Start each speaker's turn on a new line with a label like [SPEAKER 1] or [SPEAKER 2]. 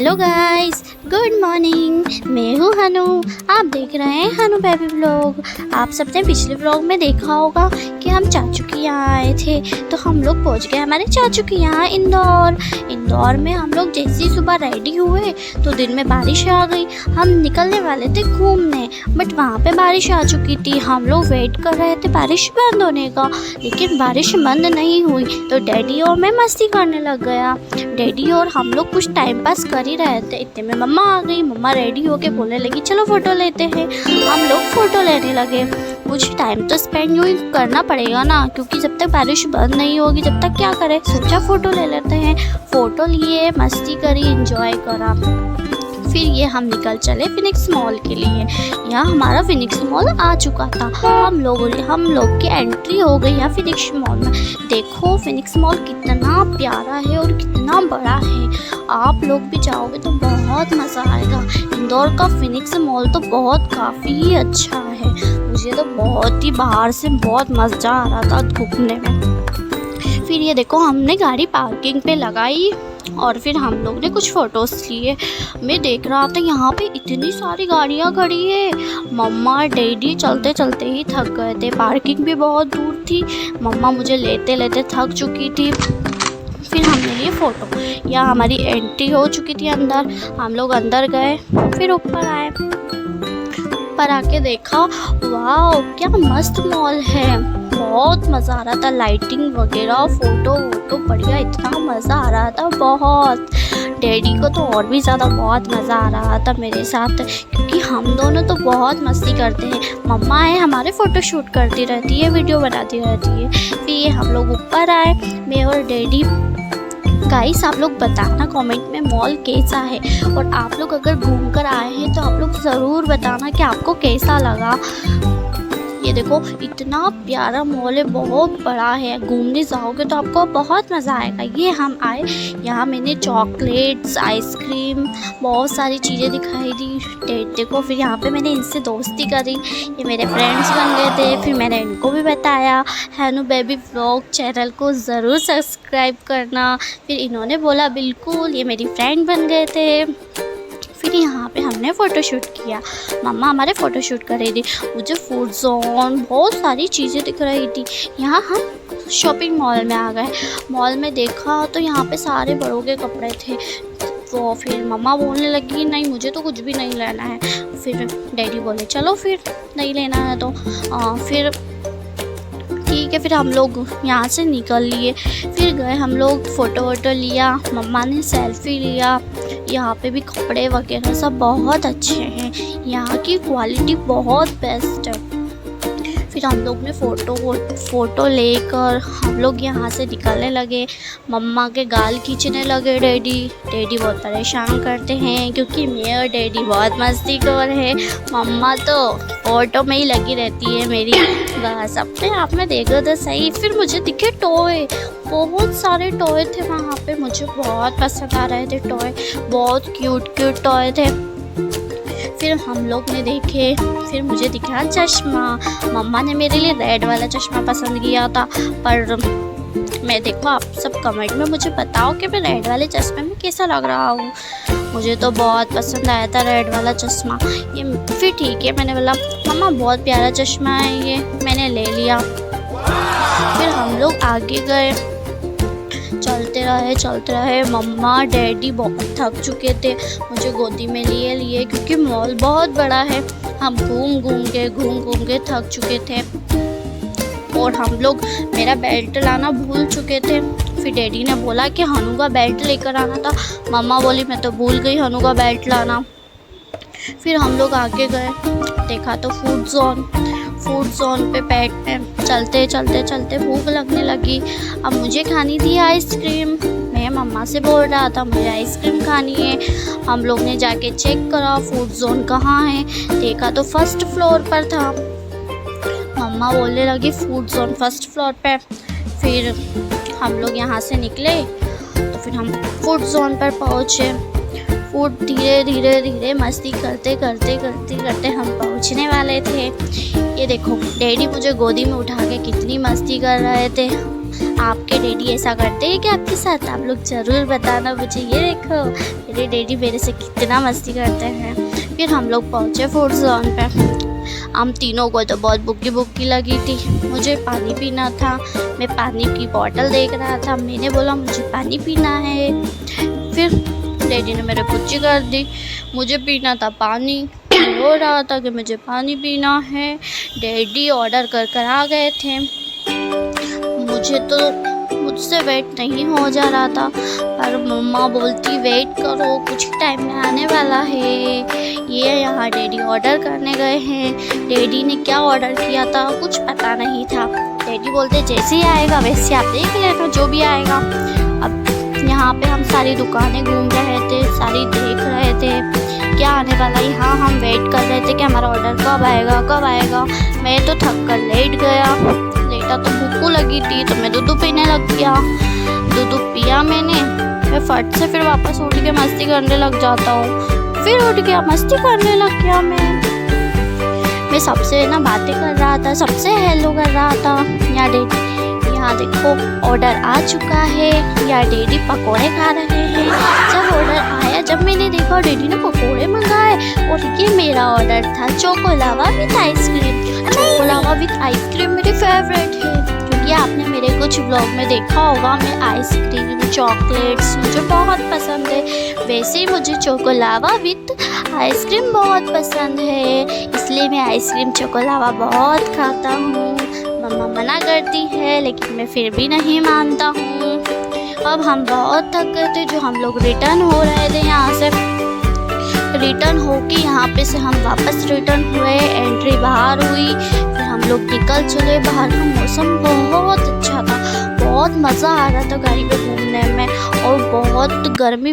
[SPEAKER 1] Hello guys, good morning. मैं हूँ हनु। आप देख रहे हैं हनु बेबी व्लॉग। आप सबने पिछले व्लॉग में देखा होगा कि हम चाचू के यहाँ आए थे, तो हम लोग पहुँच गए हमारे चाचू के यहाँ इंदौर में। हम लोग जैसे ही सुबह रेडी हुए तो दिन में बारिश आ गई। हम निकलने वाले थे घूमने, बट वहाँ पे बारिश आ चुकी थी। हम लोग वेट कर रहे थे बारिश बंद होने का, लेकिन बारिश बंद नहीं हुई। तो डैडी और मैं मस्ती करने लग गया। डैडी और हम लोग कुछ टाइम पास कर ही रहे थे, इतने में मम्मा आ गई। मम्मा रेडी होके बोलने लगी चलो फ़ोटो लेते हैं। हम लोग फ़ोटो लेने लगे। कुछ टाइम तो स्पेंड यूँ करना पड़ेगा ना, क्योंकि जब तक बारिश बंद नहीं होगी जब तक क्या करें। सोचा फ़ोटो ले लेते हैं। फ़ोटो लिए, मस्ती करी, एंजॉय करा। फिर ये हम निकल चले फिनिक्स मॉल के लिए। यहाँ हमारा फिनिक्स मॉल आ चुका था। हम लोग की एंट्री हो गई यहाँ फिनिक्स मॉल में। देखो फिनिक्स मॉल कितना प्यारा है और कितना बड़ा है। आप लोग भी जाओगे तो बहुत मज़ा आएगा। इंदौर का फिनिक्स मॉल तो काफ़ी ही अच्छा है। मुझे तो बहुत ही बाहर से बहुत मज़ा आ रहा था घूमने में। फिर ये देखो हमने गाड़ी पार्किंग पे लगाई और फिर हम लोग ने कुछ फ़ोटोज़ लिए। मैं देख रहा था यहाँ पे इतनी सारी गाड़ियाँ खड़ी है। मम्मा डैडी चलते चलते ही थक गए थे, पार्किंग भी बहुत दूर थी। मम्मा मुझे लेते लेते थक चुकी थी। फिर हमने लिए फ़ोटो। यहाँ हमारी एंट्री हो चुकी थी अंदर। हम लोग अंदर गए, फिर ऊपर आए। ऊपर आके देखा, वाह क्या मस्त मॉल है। बहुत मज़ा आ रहा था, लाइटिंग वगैरह, फ़ोटो बढ़िया, इतना मज़ा आ रहा था बहुत। डैडी को तो और भी ज़्यादा बहुत मज़ा आ रहा था मेरे साथ, क्योंकि हम दोनों तो बहुत मस्ती करते हैं। मम्मा है हमारे फ़ोटो शूट करती रहती है, वीडियो बनाती रहती है। फिर ये हम लोग ऊपर आए, मैं और डैडी। गाइस आप लोग बताना कमेंट में मॉल कैसा है, और आप लोग अगर घूम कर आए हैं तो आप लोग ज़रूर बताना कि आपको कैसा लगा। ये देखो इतना प्यारा मॉल है, बहुत बड़ा है। घूमने जाओगे तो आपको बहुत मज़ा आएगा। ये हम आए, यहाँ मैंने चॉकलेट्स, आइसक्रीम, बहुत सारी चीज़ें दिखाई दी। देखो फिर यहाँ पे मैंने इनसे दोस्ती करी, ये मेरे फ्रेंड्स बन गए थे। फिर मैंने इनको भी बताया हनु बेबी व्लॉग चैनल को ज़रूर सब्सक्राइब करना। फिर इन्होंने बोला बिल्कुल, ये मेरी फ्रेंड बन गए थे। फिर यहाँ पे हमने फ़ोटोशूट किया। मम्मा हमारे फ़ोटोशूट कर रही थी। मुझे फूड जोन, बहुत सारी चीज़ें दिख रही थी। यहाँ हम शॉपिंग मॉल में आ गए। मॉल में देखा तो यहाँ पे सारे बड़ों के कपड़े थे। तो फिर मम्मा बोलने लगी नहीं मुझे तो कुछ भी नहीं लेना है। फिर डैडी बोले चलो फिर नहीं लेना है तो फिर ठीक है। फिर हम लोग यहाँ से निकल लिए। फिर गए हम लोग, फ़ोटो वोटो लिया, मम्मा ने सेल्फी लिया। यहाँ पे भी कपड़े वगैरह सब बहुत अच्छे हैं, यहाँ की क्वालिटी बहुत बेस्ट है। फिर हम लोग ने फ़ोटो लेकर हम लोग यहाँ से निकलने लगे। मम्मा के गाल खींचने लगे डैडी बहुत परेशान करते हैं, क्योंकि मैं और डैडी बहुत मस्तीखोर है। मम्मा तो फ़ोटो में ही लगी रहती है मेरी, बस अपने आप में देखो तो सही। फिर मुझे दिखे टॉय, बहुत सारे टॉय थे वहाँ पे, मुझे बहुत पसंद आ रहे थे टॉय, बहुत क्यूट टॉय थे। फिर हम लोग ने देखे, फिर मुझे दिखा चश्मा। मम्मा ने मेरे लिए रेड वाला चश्मा पसंद किया था, पर मैं देखो आप सब कमेंट में मुझे बताओ कि मैं रेड वाले चश्मे में कैसा लग रहा हूँ। मुझे तो बहुत पसंद आया था रेड वाला चश्मा। ये फिर ठीक है, मैंने बोला मम्मा बहुत प्यारा चश्मा है ये, मैंने ले लिया। फिर हम लोग आगे गए, चलते रहे। मम्मा डैडी बहुत थक चुके थे, मुझे गोदी में लिए क्योंकि मॉल बहुत बड़ा है। हम घूम घूम के थक चुके थे, और हम लोग मेरा बेल्ट लाना भूल चुके थे। फिर डैडी ने बोला कि हनु का बेल्ट लेकर आना था। मम्मा बोली मैं तो भूल गई हनु का बेल्ट लाना। फिर हम लोग आगे गए, देखा तो फूड जोन पे बैठे चलते भूख लगने लगी। अब मुझे खानी थी आइसक्रीम। मैं मम्मा से बोल रहा था मुझे आइसक्रीम खानी है। हम लोग ने जाके चेक करा फूड जोन कहाँ है, देखा तो फर्स्ट फ्लोर पर था। मम्मा बोलने लगी फूड जोन फर्स्ट फ्लोर पे। फिर हम लोग यहाँ से निकले तो फिर हम फूड जोन पर पहुँचे। फूड धीरे धीरे धीरे मस्ती करते करते करते करते हम पहुंचने वाले थे। ये देखो डैडी मुझे गोदी में उठा के कितनी मस्ती कर रहे थे। आपके डैडी ऐसा करते हैं क्या आपके साथ? आप लोग ज़रूर बताना मुझे। ये देखो मेरे डैडी मेरे से कितना मस्ती करते हैं। फिर हम लोग पहुँचे फूड जोन पे। हम तीनों को तो बहुत भूखी लगी थी। मुझे पानी पीना था। मैं पानी की बोतल देख रहा था। मैंने बोला मुझे पानी पीना है। फिर डैडी ने मेरे पुच्ची कर दी। मुझे पीना था पानी। रो रहा था कि मुझे पानी पीना है। डैडी ऑर्डर कर कर आ गए थे। मुझसे वेट नहीं हो जा रहा था, पर मम्मा बोलती वेट करो, कुछ टाइम में आने वाला है। ये यहाँ डैडी ऑर्डर करने गए हैं। डैडी ने क्या ऑर्डर किया था कुछ पता नहीं था। डैडी बोलते जैसे ही आएगा वैसे आप देख लेना जो भी आएगा। अब यहाँ पे हम सारी दुकानें घूम रहे थे, सारी देख रहे थे क्या आने वाला। यहाँ हम वेट कर रहे थे कि हमारा ऑर्डर कब आएगा। मैं तो थक कर लेट गया। लेटा तो भूख लगी थी तो मैं दूध पीने लग गया। दूध पिया मैंने। मैं फट से फिर वापस उठ के मस्ती करने लग जाता हूँ। फिर उठ गया मस्ती करने लग गया। मैं सबसे ना बातें कर रहा था, सबसे हेलो कर रहा था। यहाँ देखो ऑर्डर आ चुका है। या डैडी पकोड़े खा रहे हैं। जब ऑर्डर आया, जब मैंने देखा डैडी ने पकोड़े मंगाए और ये मेरा ऑर्डर था choco lava with ice cream. Choco lava with ice cream मेरी फेवरेट है, क्योंकि आपने मेरे कुछ ब्लॉग में देखा होगा मैं आइसक्रीम चॉकलेट्स मुझे बहुत पसंद है। वैसे ही मुझे चोको लावा विथ आइसक्रीम बहुत पसंद है, इसलिए मैं आइसक्रीम चोको लावा बहुत खाता हूँ। मम्मा मना करती है लेकिन मैं फिर भी नहीं मानता हूँ। अब हम बहुत थक गए थे, जो हम लोग रिटर्न हो रहे थे यहाँ से। रिटर्न होके यहाँ पे से हम वापस रिटर्न हुए। एंट्री बाहर हुई, फिर हम लोग निकल चले। बाहर का मौसम बहुत अच्छा था, बहुत मज़ा आ रहा था गाड़ी पे घूमने में, और बहुत गर्मी